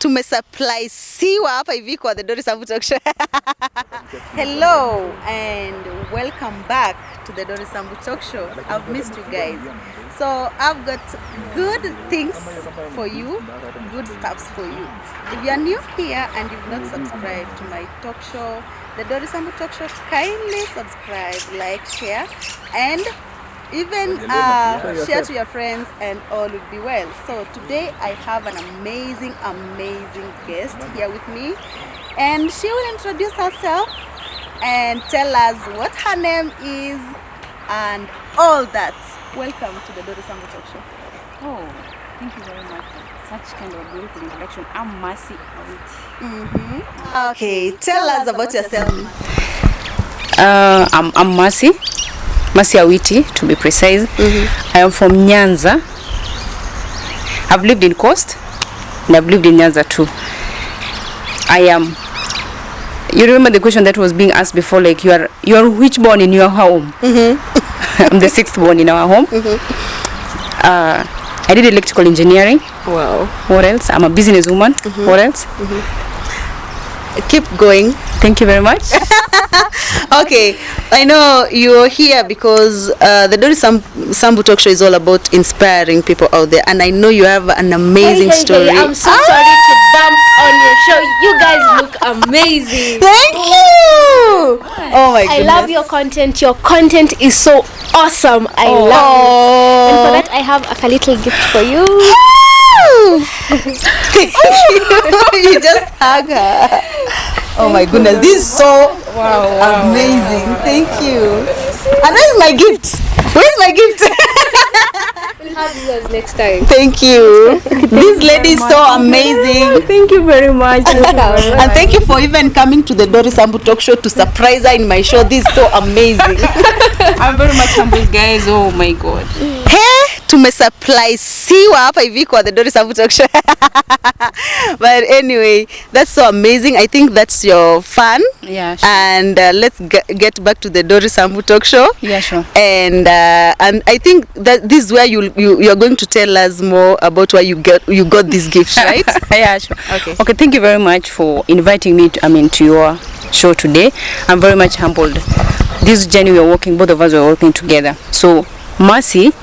Tumesurprise-siwa hapa hivi kwa the Dori Sambu Talk Show. Hello and welcome back to the Dori Sambu Talk Show. I've missed you guys. So I've got good things for you, good stuffs for you. If you are new here and you've not subscribed to my talk show, the Dori Sambu Talk Show, kindly subscribe, like, share, and even share to your friends, and all will be well. So today I have an amazing guest here with me, and she will introduce herself and tell us what her name is and all that. Welcome to the Dori Sambu Talk Show. Oh, thank you very much for such kind of beautiful introduction. I'm Mercy Awiti. Okay, tell us about yourself. I'm Mercy Awiti, to be precise. I am from Nyanza. I've lived in Coast and I've lived in Nyanza too. You remember the question that was being asked before, like you are which born in your home? I'm the sixth born in our home. I did electrical engineering. Wow. What else? I'm a businesswoman. What else? Keep going. Thank you very much. Okay, I know you're here because the Dori Sambu Talk Show is all about inspiring people out there, and I know you have an amazing story. I'm so sorry to bump on your show. You guys look amazing. Thank you. Oh my goodness. I love your content. Your content is so awesome. I love it. And for that, I have a little gift for you. Thank you. You just hug her. Oh my goodness, this is so amazing. Thank you. And where's my gift? Where's my gift? We'll have yours next time. Thank you. This lady is so amazing. Thank you very much. And thank you for even coming to the Dori Sambu Talk Show to surprise her in my show. This is so amazing. I'm very much humbled, guys. Oh my God. Hey, tumesurprise-siwa hapa hivi kwa the Dori Sambu Talk Show. But anyway, that's so amazing. I think that's your fun. Yeah, sure. And let's get back to the Dori Sambu Talk Show. Yeah, sure. And I think that this is where you're going to tell us more about why you got this gift, right? Yeah, sure. Okay, thank you very much for inviting me to your show today. I'm very much humbled. This journey we are walking, both of us are working together. So Mercy,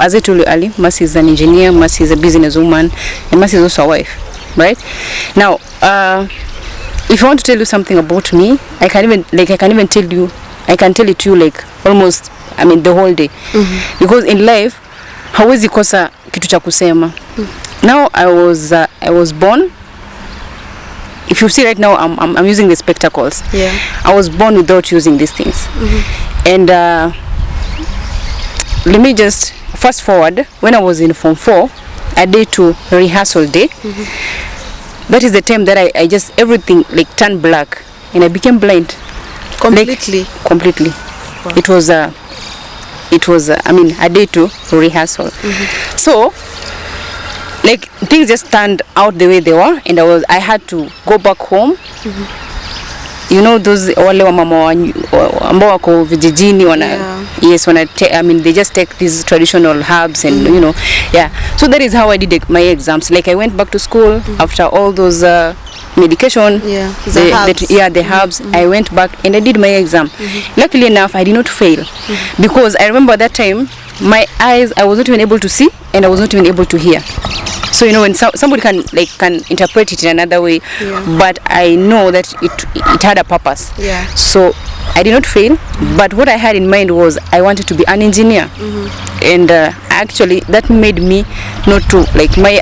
as I told you earlier, Mercy is an engineer, Mercy is a businesswoman, and Mercy is also a wife, right? Now, if I want to tell you something about me, I can tell it to you like almost, the whole day. Because in life, hawezi kosa kitu cha kusema. Now I was born. If you see right now, I'm using the spectacles. Yeah. I was born without using these things. And let me just fast forward. When I was in Form 4, a day to rehearsal day. That is the time that I just everything like turned black and I became blind. Completely. Completely. Wow. It was a day to rehearsal. So like things just turned out the way they were, and I had to go back home. You know those wale wa mama ambao wako vijijini they just take these traditional herbs and so that is how I did my exams. Like I went back to school after all those medication, the herbs. I went back and I did my exam. Luckily enough, I did not fail because I remember that time my eyes, I was not even able to see and I was not even able to hear. So when somebody can interpret it in another way, but I know that it had a purpose. Yeah. So I did not fail, but what I had in mind was I wanted to be an engineer, and actually that made me not to like my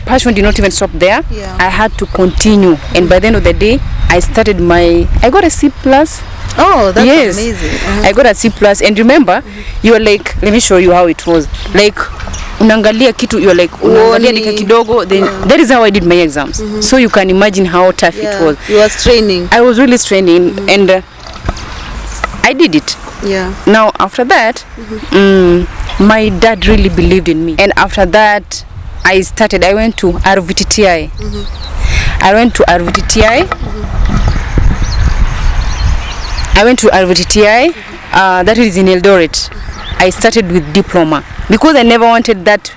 passion did not even stop there. Yeah. I had to continue, and by the end of the day, I got a C+. Oh, that's amazing. I got a C+, and remember, you were like, let me show you how it was. Like, unaangalia kitu, you're like, unaangalia dika kidogo, then that is how I did my exams. So you can imagine how tough it was. You were straining. I was really straining, and I did it. Yeah. Now, after that, my dad really believed in me. And after that, I went to RVTTI. I went to RVTTI. That is in Eldoret. I started with diploma because I never wanted that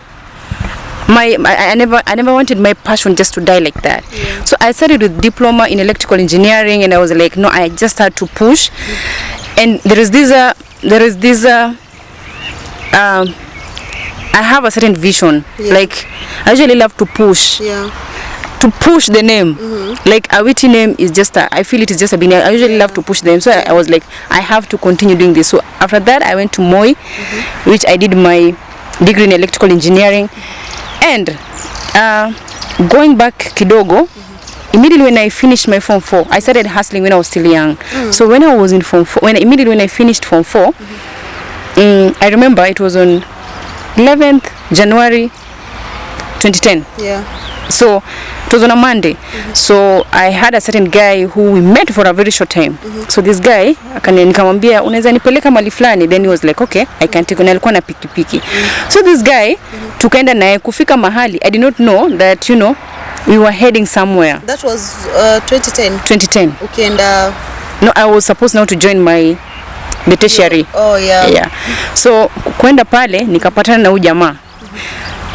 I never wanted my passion just to die like that. Yeah. So I started with diploma in electrical engineering, and I was like, no, I just had to push. And there is this I have a certain vision. Like I usually love to push. To push the name. Like Awiti name is just I feel it is just a beginning. I usually love to push them. So I was like, I have to continue doing this. So after that I went to Moi, which I did my degree in electrical engineering. And going back kidogo, immediately when I finished my Form 4, I started hustling when I was still young. So when I was in Form 4, immediately when I finished Form 4, I remember it was on 11th January 2010. So it was on a Monday. So I had a certain guy who we met for a very short time. So this guy nikamwambia unaweza nipeleka mali fulani, then he was like okay, I can take. Alikuwa na pikipiki. So this guy tukaenda naye kufika mahali. I did not know that we were heading somewhere. That was 2010. 2010. Okay, and no, I was supposed now to join the tertiary. Oh yeah. Yeah. So kwenda pale nikapatana na huyu jamaa.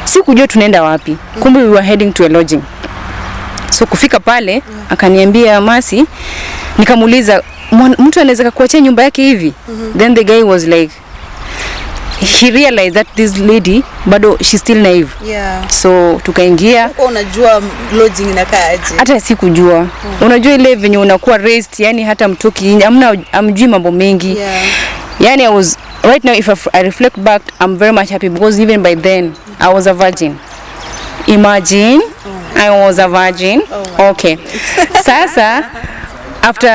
Sikujua tunaenda wapi. Kumbe we were heading to a lodging. So kufika pale akaniambia Mercy, nikamuuliza mtu anaweza kuachia nyumba yake hivi? Then the guy was like, he realized that this lady bado she's still naive. So tukaingia. Uko unajua lodging inakaaje? Hata sikujua. Unajua ile venye unakuwa raised, yani hata mtoki amjui mambo mengi. Yani I was right now, if I reflect back, I'm very much happy because even by then I was a virgin. Imagine, I was a virgin. Okay. Sasa after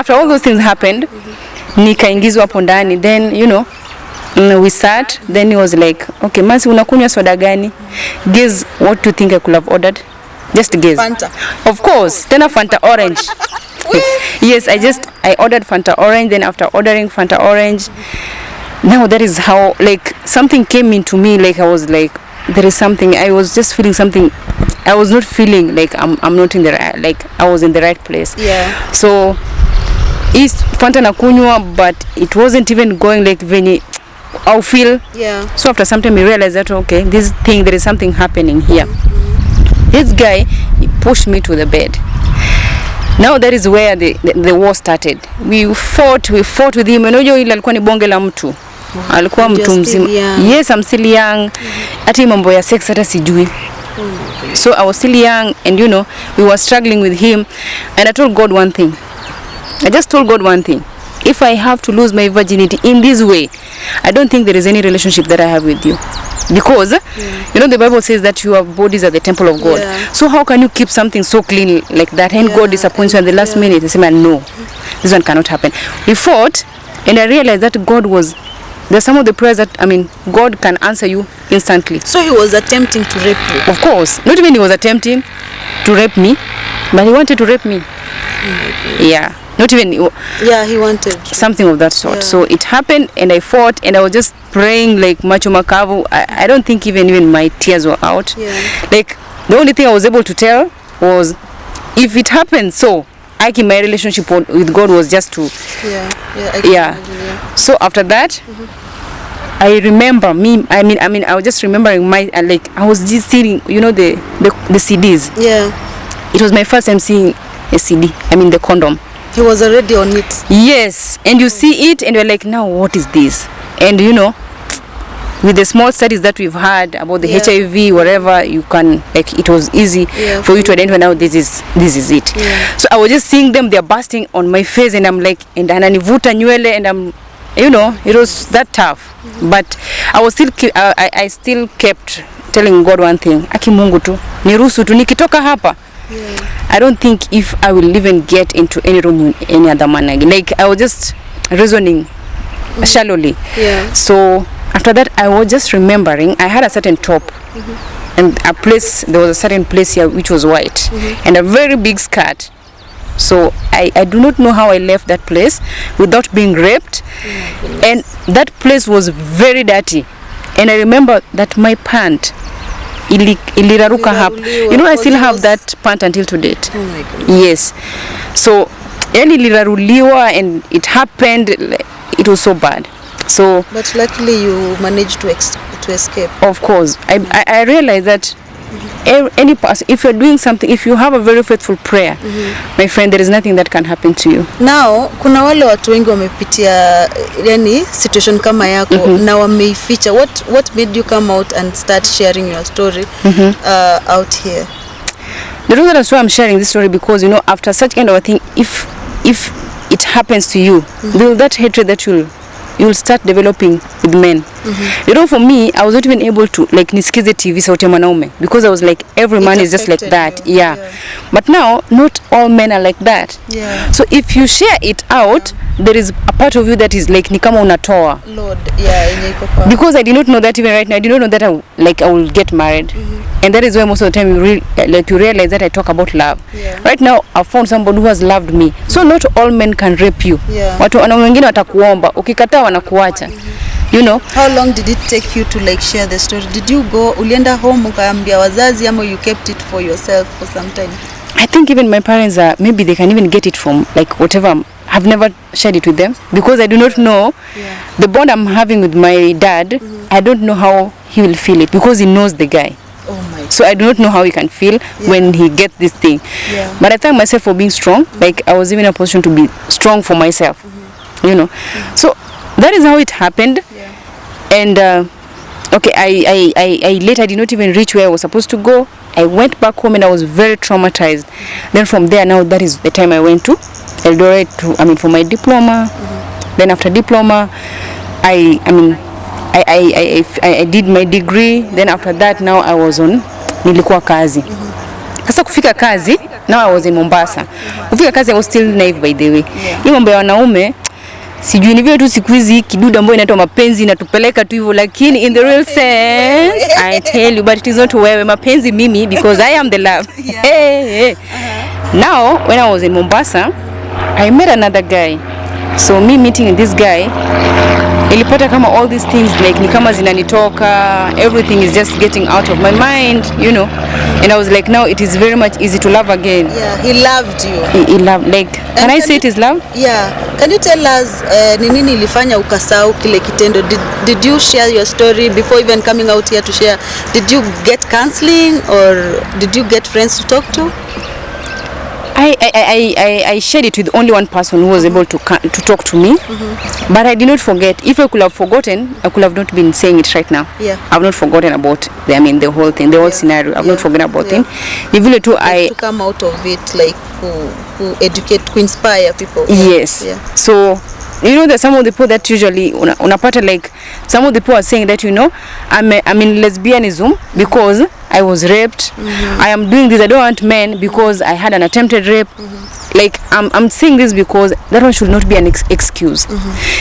all those things happened, nikaingizwa hapo ndani, then we sat, then he was like, okay, Mercy, unakunywa soda gani? Guess what do you think I could have ordered? Just guess. Fanta. Of course, tena Fanta orange. Yes, I ordered Fanta orange. Then after ordering Fanta orange, now that is how like something came into me. Like I was like, there is something. I was just feeling something. I was not feeling like I'm not in the right, like I was in the right place. So is Fanta nakunywa, but it wasn't even going like venye I feel. So after some time I realized that okay, there is something happening here. This guy, he pushed me to the bed. Now that is where the war started. We fought with him. Unajua ile alikuwa ni bonge la mtu. Alikuwa mtu mzima. Yes, I'm still young. Hata mambo ya sex hata sijui. So I was still young, and we were struggling with him, and I told God one thing. I just told God one thing. If I have to lose my virginity in this way, I don't think there is any relationship that I have with you. Because the Bible says that your bodies are the temple of God. So how can you keep something so clean like that, and God disappoints you at the last minute? I say, man, no, this one cannot happen. We fought, and I realized that there's some of the prayers that God can answer you instantly. So he was attempting to rape you? Of course, not even he was attempting to rape me, but he wanted to rape me. Not even he wanted something of that sort. So it happened, and I fought, and I was just praying like macho makavu. I don't think even my tears were out. Like the only thing I was able to tell was, if it happened, so my relationship with God was just to imagine. So after that I remember I was just remembering I was just seeing the CDs. It was my first time seeing a CD, the condom. He was already on it. Yes, and you see it and you're like, now what is this? And with the small studies that we've had about the HIV, whatever, you can it was easy for you to identify now this is it. So I was just seeing them, they're busting on my face, and I'm like, and ananivuta nywele, and I'm it was that tough. But I was still I still kept telling God one thing, aki Mungu tu niruhusu tu nikitoka hapa. I don't think if I will even get into any room with any other man again. Like I was just reasoning shallowly. So after that I was just remembering I had a certain top and there was a certain place here which was white and a very big skirt. So I do not know how I left that place without being raped. And that place was very dirty. And I remember that my pant iliraruka hapa. I still have that pant until to date. Oh my goodness. Yes. So iliraruliwa, and it happened. It was so bad. So but luckily you managed to escape. of course, I realized that any person, if you're doing something, if you have a very faithful prayer, my friend, there is nothing that can happen to you. Now kuna wale watu wengi wamepitia yani situation kama yako na wameificha. What made you come out and start sharing your story out here? The reason that's why I'm sharing this story, because you know, after such kind of a thing, if it happens to you, that hatred that you'll start developing with men. You know, for me, I was not even able to like nisikize TV sauti ya Wanaume, because I was like, every man is just like that. Yeah. But now not all men are like that. Yeah. So if you share it out, there is a part of you that is like ni kama unatoa. Lord, yeah, because I did not know that even right now. I did not know that I will get married. And that is why most of the time you realize that I talk about love. Yeah. Right now I've found somebody who has loved me. So not all men can rape you. Yeah. Wanaume wengine watakuomba, ukikataa wanakuacha. You know. How long did it take you to like share the story? Did you go ulienda home ukaambia wazazi ama you kept it for yourself for some time? I think even my parents maybe they can even get it from like whatever. I've never shared it with them because I do not know the bond I'm having with my dad. I don't know how he will feel it because he knows the guy. Oh my God. So I do not know how he can feel when he gets this thing. Yeah. But I thank myself for being strong. Like I was even in a position to be strong for myself. You know. So that is how it happened. Yeah. And okay, I later did not even reach where I was supposed to go. I went back home and I was very traumatized. Then from there, now that is the time I went to Eldoret for my diploma. Then after diploma, I did my degree. Then after that, now I was on nilikuwa kazi. Sasa kufika kazi, now I was in Mombasa. Kufika kazi, I was still naive by the way. Hii mambo ya wanaume sijui ni vile tu siku hizi kidudu ambayo inaitwa mapenzi inatupeleka tu hivyo, lakini in the real sense I tell you, but it is not wewe mapenzi mimi, because I am the love. Now when I was in Mombasa, I met another guy. So me meeting this guy, ilipata kama all these things like ni kama zinanitoka, everything is just getting out of my mind, you know. And I was like, now it is very much easy to love again. Yeah, he loved you. He loved, like, can I say it is love? Yeah. Can you tell us ni nini ilifanya ukasahau kile kitendo? Did you share your story before even coming out here to share? Did you get counseling or did you get friends to talk to? I shared it with only one person who was able to talk to me, but I did not forget. If I could have forgotten, I could have not been saying it right now. Yeah. I've not forgotten about the whole thing, the whole scenario. I've not forgotten about it. Even too, to come out of it, like who educate, who inspire people. Yes. Yeah. So you know that some of the people that usually unapata like some of the people are saying that, you know, I'm in lesbianism because I was raped. I am doing this, I don't want men because I had an attempted rape. Like I'm saying this because that one should not be an excuse.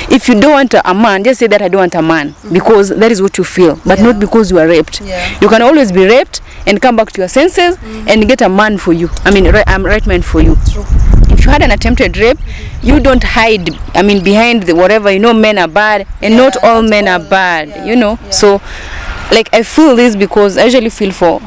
If you don't want a man, just say that I don't want a man, because that is what you feel, but not because you are raped. You can always be raped and come back to your senses and get a man for you. Right man for you. True. If you had an attempted rape, you don't hide behind the whatever, you know, men are bad, and not all men are bad, you know. So like I feel this because I usually feel for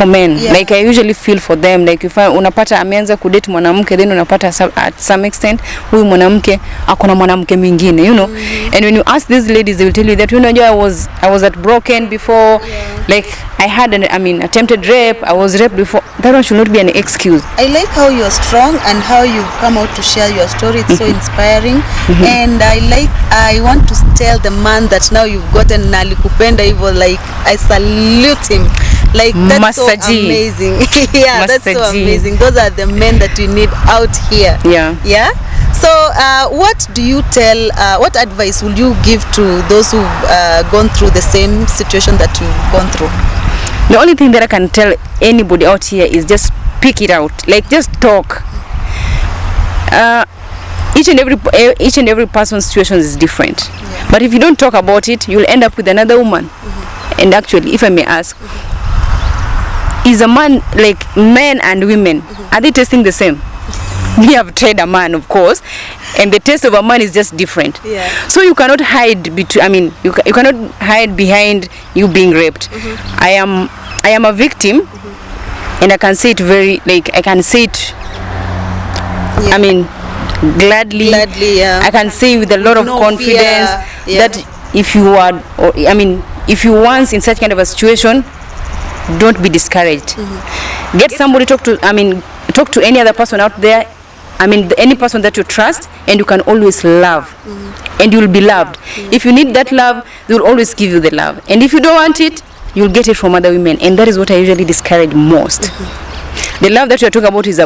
men. Like I usually feel for them. Like if unapata ameanza kudate mwanamke, then unapata at some extent huyu mwanamke akona mwanamke mwingine, you know. And when you ask these ladies, they will tell you that, you know, I was at broken before. Like I had an attempted rape, I was raped before. That one should not be an excuse. I like how you're strong and how you've come out to share your story. It's so inspiring. And I want to tell the man that now you've gotten nalikupenda hivyo, like I salute him. Like that's so amazing. That's so amazing. Those are the men that we need out here. Yeah. So what do you tell, what advice will you give to those who've gone through the same situation that you've gone through? The only thing that I can tell anybody out here is just speak it out. Like just talk. Each and every person's situation is different. But if you don't talk about it, you'll end up with another woman. And actually, if I may ask, is a man, like men and women, are they tasting the same? We have tried a man, of course, and the taste of a man is just different. So you cannot hide between, you cannot hide behind you being raped. I am a victim, and I can say it very, like I can say it gladly. Yeah. I can say with a lot of no confidence fear. Yeah. that if you are, if you once in such kind of a situation, don't be discouraged. Get somebody, talk to any other person out there. Any person that you trust, and you can always love, and you will be loved. If you need that love, they will always give you the love. And if you don't want it, you'll get it from other women, and that is what I usually discourage most. The love that you're talking about is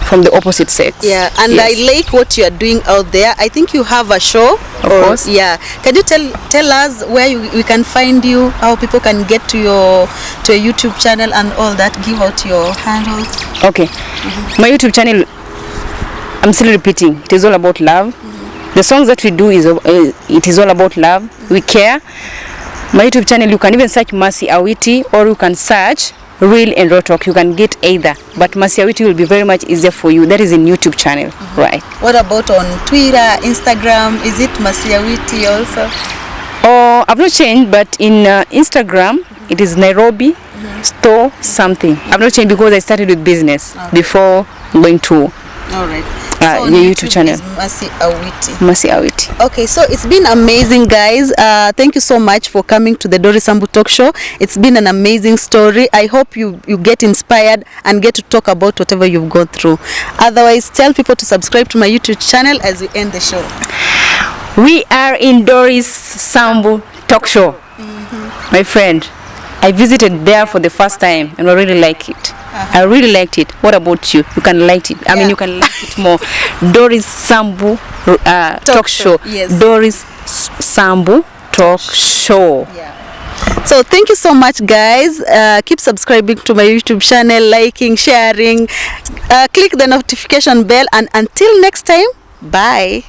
from the opposite sex. Yeah, and yes. I like what you are doing out there. I think you have a show. Of course. Yeah. Can you tell us where we can find you, how people can get to your YouTube channel and all that? Give out your handles. Okay. My YouTube channel, I'm still repeating, it is all about love. The songs that we do it is all about love. We care. My YouTube channel, you can even search Mercy Awiti, or you can search Real and Raw Talk. You can get either, but Mercy Awiti will be very much easier for you. That is in YouTube channel, right? What about on Twitter, Instagram? Is it Mercy Awiti also? Oh, I've not changed, but in Instagram it is Nairobi store something. I've not changed because I started with business before going to all right. So the YouTube channel is Mercy Awiti. Mercy Awiti. Okay, so it's been amazing, guys. Thank you so much for coming to the Doris Sambu Talk Show. It's been an amazing story. I hope you get inspired and get to talk about whatever you've gone through. Otherwise, tell people to subscribe to my YouTube channel as we end the show. We are in Doris Sambu Talk Show. My friend, I visited there for the first time and I really like it. I really liked it. What about you? You can like it. You can like it more. Doris Sambu Talk Show. Yes. Doris Sambu Talk Show. Yeah. So thank you so much, guys. Keep subscribing to my YouTube channel, liking, sharing. Click the notification bell, and until next time, bye.